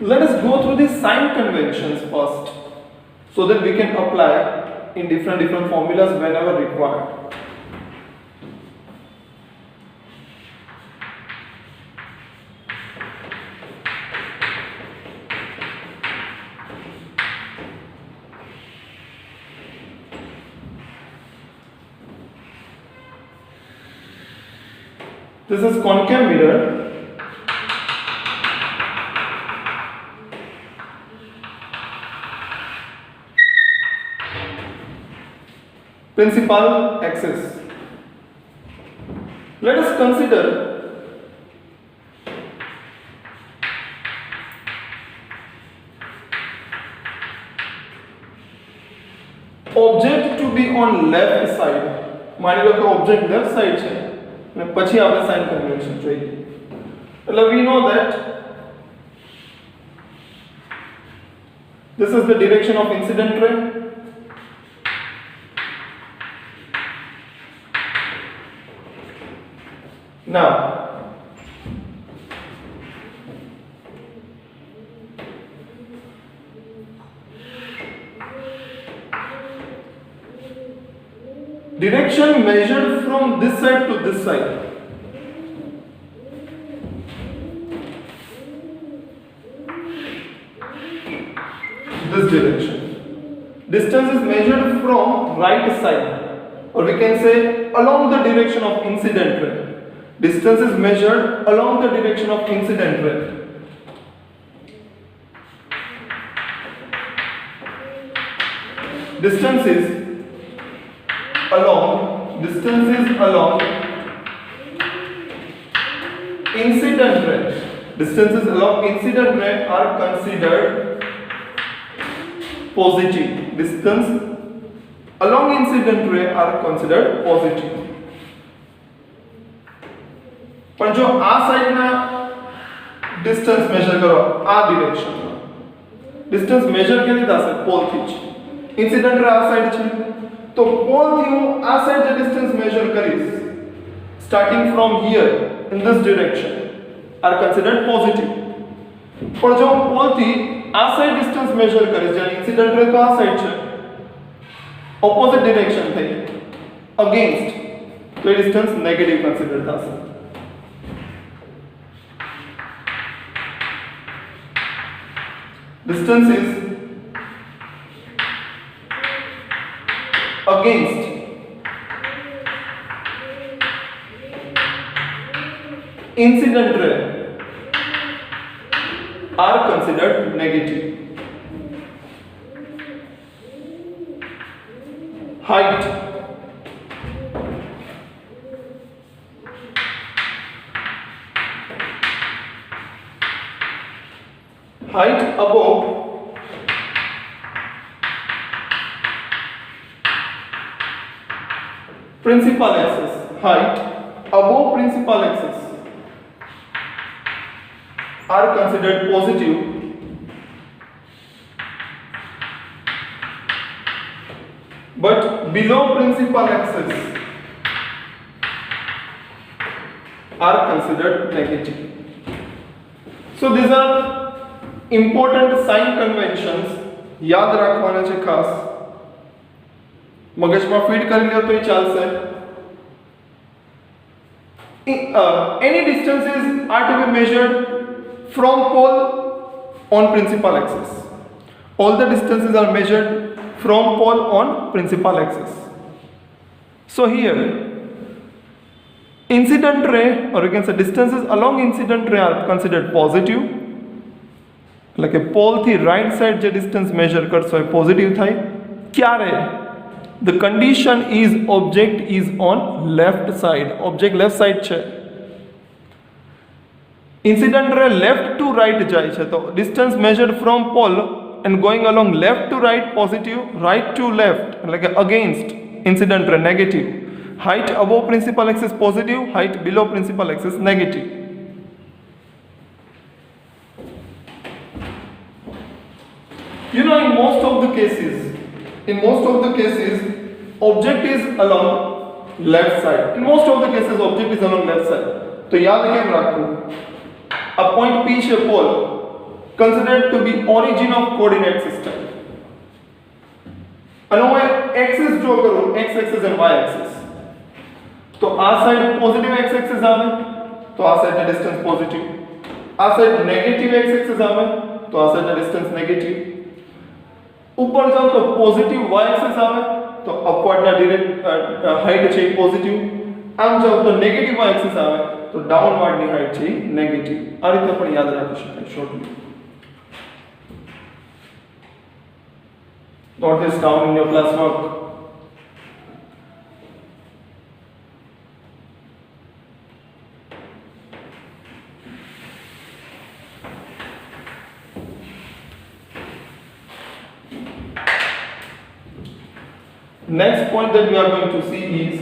Let us go through the sign conventions first, so that we can apply in different formulas whenever required. This is concave mirror. Principal axis. Let us consider object to be on left side. માની લો કે object left side છે અને પછી આપણે sign convention જોઈએ. એટલે we know that this is the direction of incident ray. Now, direction measured from this side to this side. This direction. Distance is measured from right side, or we can say along the direction of incident ray. Distance is measured along the direction of incident ray. Distance is along incident ray. Distances along incident ray are considered positive. Distance along incident ray are considered positive. પણ જો આ સાઈડના distance major કરો આ ડિરેક્શનમાં distance major કેવી થશે પોલથી જ incident ray આ side છે તો પોલથી હું આ સાઈડ જે ડિસ્ટન્સ મેજર કરીશ starting from here in this direction are considered positive પણ જો હું પોલથી આ સાઈડ ડિસ્ટન્સ મેજર કરીશ જે ઇન્સિડન્ટ રે તો આ સાઈડ છે ઓપોઝિટ ડિરેક્શન થઈ અગેન્સ્ટ તો એ ડિસ્ટન્સ નેગેટિવ કન્સિડર થશે. Distance is against incident ray are considered negative. Height above principal axis. Height above principal axis are considered positive, but below principal axis are considered negative. So these are important sign conventions. યાદ રાખવાના છે ખાસ મગજમાં feed કરી લ્યો તો એ ચાલશે. Any distances are to be measured from pole on principal axis. All the distances are measured from pole on principal axis. So here incident ray, or you can say distances along incident ray, are considered positive. એટલે કે pole થી right side જે distance major કરશો એ positive થાય. ક્યારે? The condition is object is on left side. Object left side છે. Incident ray left to right જાય છે તો distance measured from pole and going along left to right positive, right to left એટલે કે against incident ray negative. Height above principal axis positive, height below principal axis negative. You know, in most of the cases, object is along left side. In most of the cases, object is along left side. तो याद केम રાખવું? આ point P છે pole, considered to be origin of coordinate system. અને હું axis draw કરું, x axis અને y axis, તો આ સાઈડ પોઝિટિવ x એક્સિસ આવે તો આ સાઈડનો ડિસ્ટન્સ પોઝિટિવ, આ સાઈડ નેગેટિવ x એક્સિસ આવે તો આ સાઈડનો ડિસ્ટન્સ નેગેટિવ, ઉપર જાવ તો પોઝિટિવ y એક્સિસ આવે તો અપવર્ડના ડિરેક્ટ હાઈટ છે પોઝિટિવ, આમ જાવ તો નેગેટિવ y એક્સિસ આવે તો ડાઉનવર્ડની હાઈટ છે નેગેટિવ. આ રીતે પણ યાદ રાખી શકાય shortly. Note this down in your classwork. Next point that we are going to see is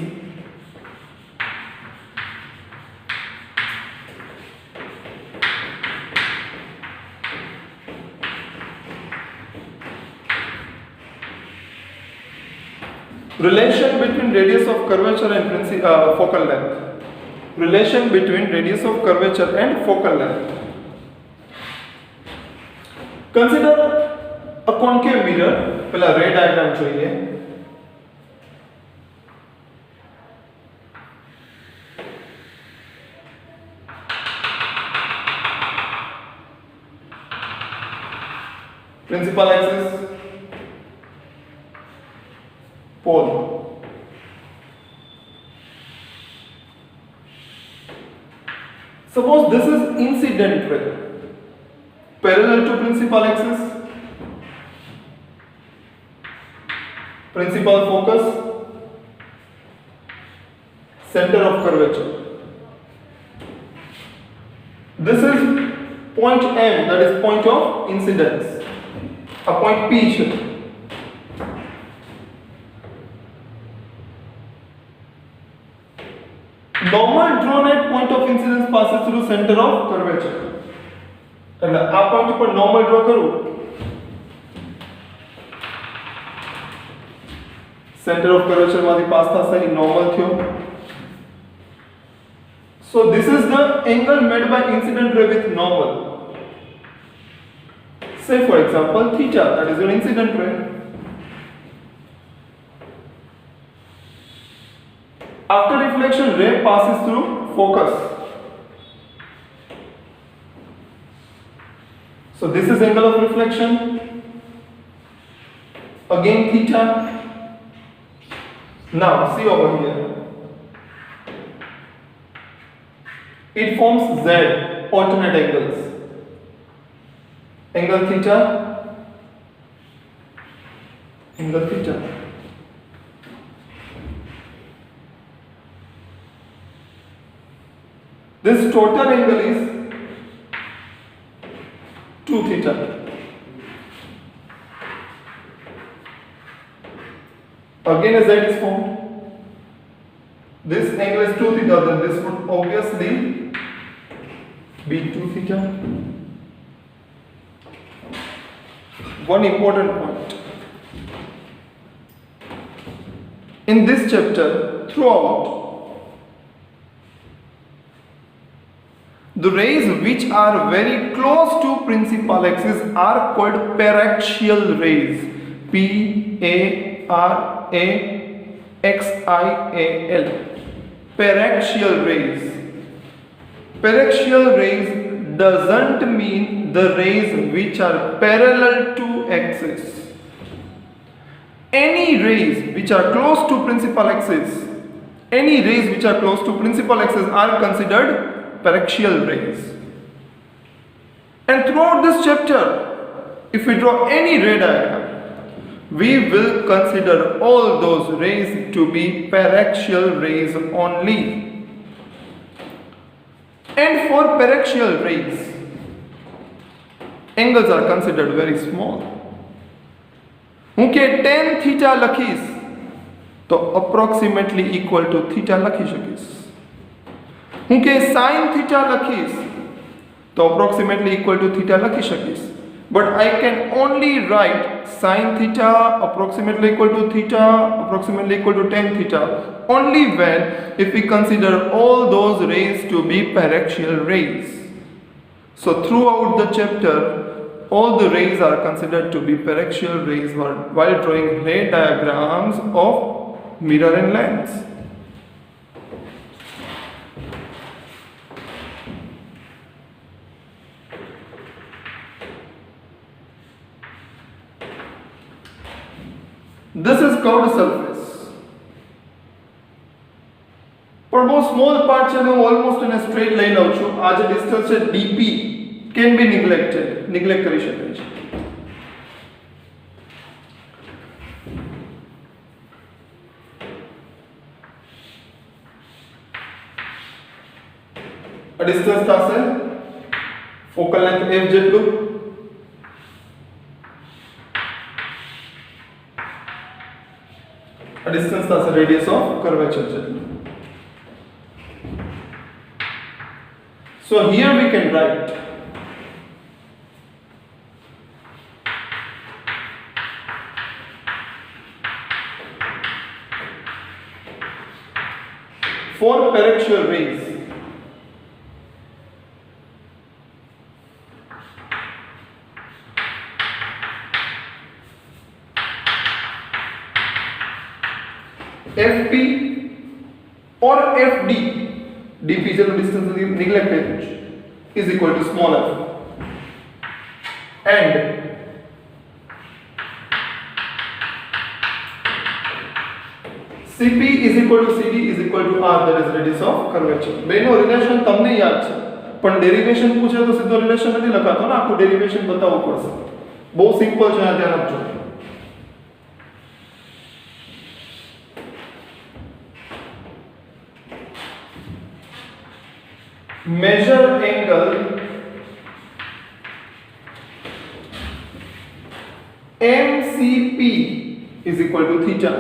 relation between radius of curvature and focal length. Relation between radius of curvature and focal length. Consider a concave mirror. पहला ray diagram चाहिए. Principal axis, pole. Suppose this is incident ray parallel to principal axis, principal focus, center of curvature. This is point M, that is point of incidence. A point P છે. Normal drawn at point of incidence passes through center of curvature. એટલે આ point પર normal draw કરું, centre of curvature માંથી pass થશે, એ normal થયો. So this is the angle made by incident ray with normal. Say for example theta, that is an incident ray. After reflection, ray passes through focus. So this is angle of reflection. Again theta. Now see over here. It forms Z, alternate angles. Angle theta, angle theta. This total angle is 2 theta. Again a Z is formed. This angle is 2 theta, then this would obviously be 2 theta. One important point. In this chapter, throughout, the rays which are very close to principal axis are called paraxial rays. P-A-R-A-X-I-A-L. Paraxial rays. Paraxial rays doesn't mean the rays which are parallel to axis. Any rays which are close to principal axis, are considered paraxial rays. And throughout this chapter, if we draw any ray diagram, we will consider all those rays to be paraxial rays only. And for paraxial rays, angles are considered very small. હું કે tan theta લખીશ તો approximately equal to theta લખી શકીશ. હું કે sin theta લખીશ તો approximately equal to theta લખી શકીશ. But I can only write sin theta approximately equal to theta approximately equal to tan theta only when if we consider all those rays to be paraxial rays. So throughout the chapter all the rays are considered to be paraxial rays while drawing ray diagrams of mirror and lens. This is curved surface. પણ બહુ small part છે ને હું almost એને straight લઈ લઉં છું. આ જે ડિસ્ટન્સ છે dp કેન બી નિગ્લેક્ટ કરી શકાય છે. આ ડિસ્ટન્સ થશે ફોકલ લેન્થ f જેટલું. A distance that's a radius of curvature. So here we can write for paraxial rays FP or FD, dp is the distance neglected, is equal to small f, and CP is equal to CD is equal to R, that is radius of curvature. બેનો relation તમને યાદ છે પણ derivation પૂછે તો સીધો relation નથી લખાતો ને, આખું ડેરિવેશન બતાવવું પડશે. બહુ સિમ્પલ છે, આ ધ્યાન આપજો. Measure angle MCP is equal to theta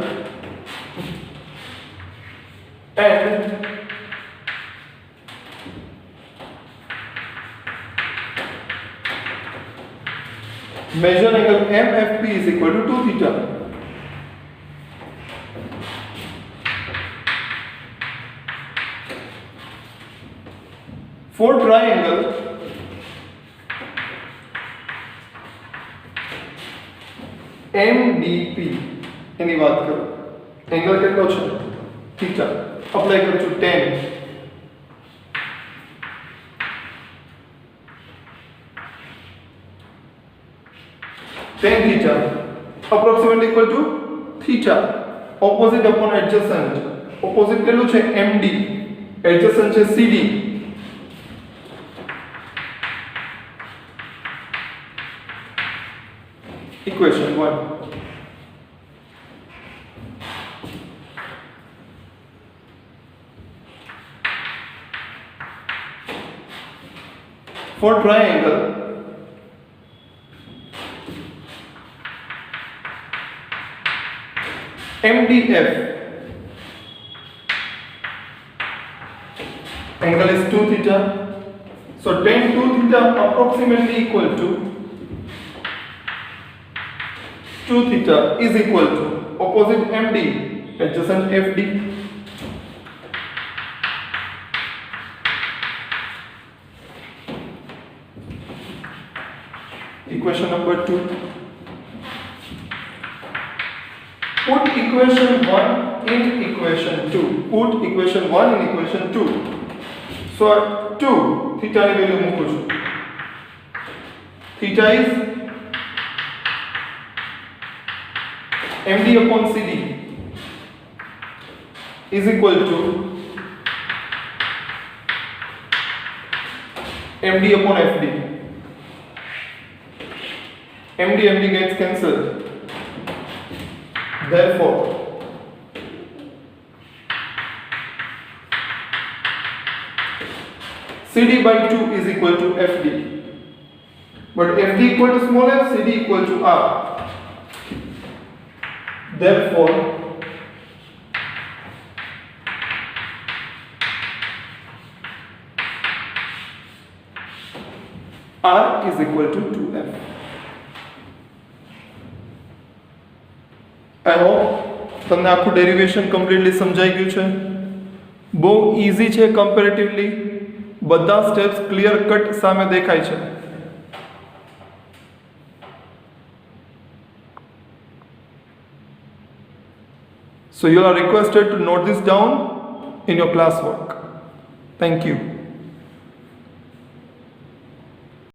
and measure angle MFP is equal to 2 theta. For triangle MDP એની વાત કરો, એંગલ કેટલો છે થીટા. અપ્લાય કરું છું 10. Tan theta approximately equal to theta. Opposite upon adjacent. Opposite કેટલું છે MD, adjacent છે CD. Equation 1. For triangle MDF, angle is 2 theta. So tan 2 theta approximately equal to 2 theta is equal to opposite MD adjacent FD. Equation number 2. Put equation 1 in equation 2. Put equation 1 in equation 2. So 2 theta ની value મૂકું છું. Theta is MD upon CD is equal to MD upon FD. MD gets cancelled. Therefore, CD by 2 is equal to FD. But FD equal to small f, CD equal to R. Therefore, R is equal to 2F. I hope તમને આખું derivation completely સમજાઈ ગયું છે. બહુ easy છે comparatively, બધા steps clear cut સામે દેખાય છે. So you are requested to note this down in your classwork. Thank you.